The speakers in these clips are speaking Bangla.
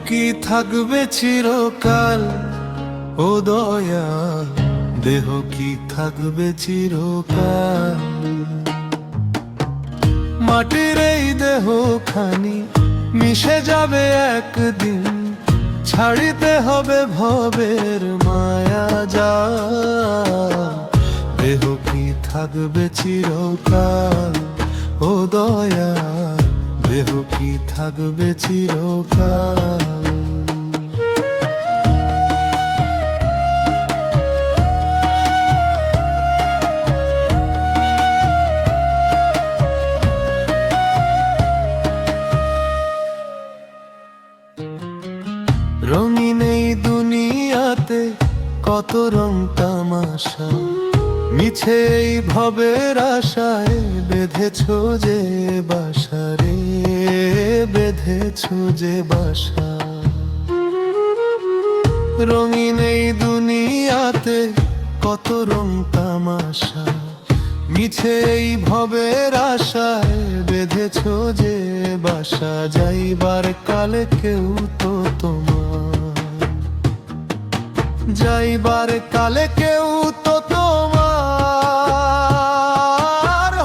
কি থাকবে চিরকাল, ও দয়া দেহ কি থাকবে চিরকাল। মাটির এই দেহ খানি মিশে যাবে একদিন, ছাড়িতে হবে ভবের মায়া জাল। দেহ কি থাকবে চিরকাল, ও দয়া দেহ কি থাকবে চিরকাল। রঙিন এই দুনিয়াতে কত রং তামাশা, মিছে এই ভবের আশায় বেঁধেছো যে বাসা রে, বেঁধেছো যে বাসা। রঙিন এই দুনিয়াতে কত রং তামাশা, মিছে এই ভবের আশায় বেঁধেছো যে বাসা। যাইবার কালে কেউ তো তোমার, যাইবার কালে কেউ তো তোমার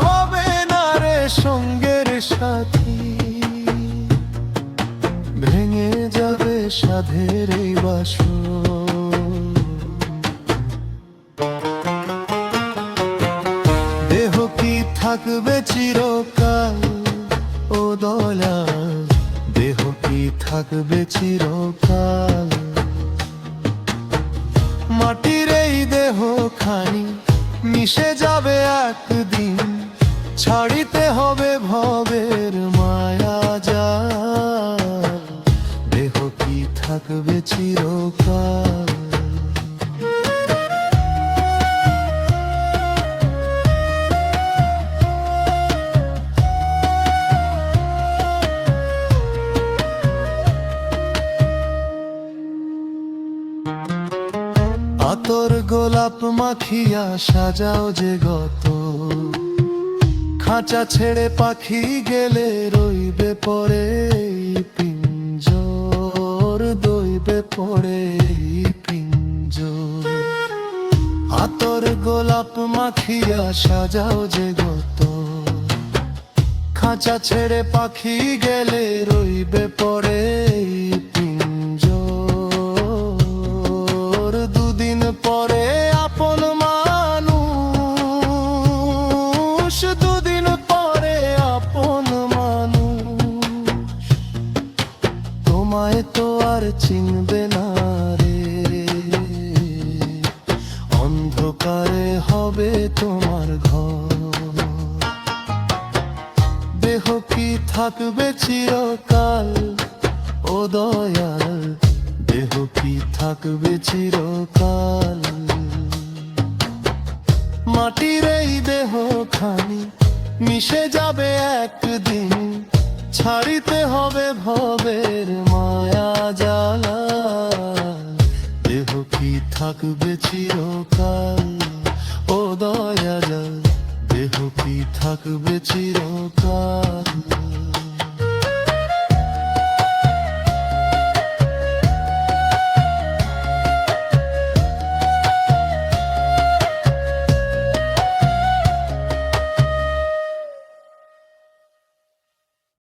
হবে না রে সঙ্গের সাথী। ভেঙে যাবে সাধের এই বাসর, দেহ কি থাকবে চিরকাল, ও দয়া দেহ কি থাকবে চিরকাল। মাটির এই দেহ খানি মিশে যাবে একদিন, ছাড়িতে হবে ভবের মায়া জাল। দেহ কি থাকবে চিরকাল। আতর গোলাপ মাখিয়া সাজাও যে গত, খাঁচা ছেড়ে পাখি গেলে রইবে পরে পিঞ্জর, দইবে পরে পিঞ্জর। আতর গোলাপ মাখিয়া সাজাও যে গত, খাঁচা ছেড়ে পাখি গেলে রইবে পরে পিঞ্জর। দুদিন পরে আপন মানুষ, দুদিন পরে আপন মানুষ, তোমায় তো আর চিনবে না রে। অন্ধকারে হবে তোমার ঘর, দেহ কি থাকবে চিরকাল, ও দয়াল দেহ কি থাকবে চিরকাল। মাটির এই দেহ খানি মিশে যাবে একদিন, ছাড়িতে হবে ভবের মায়া জ্বালা। দেহ কি থাকবে চিরকাল, ও দয়াল দেহ কি থাকবে চিরকাল।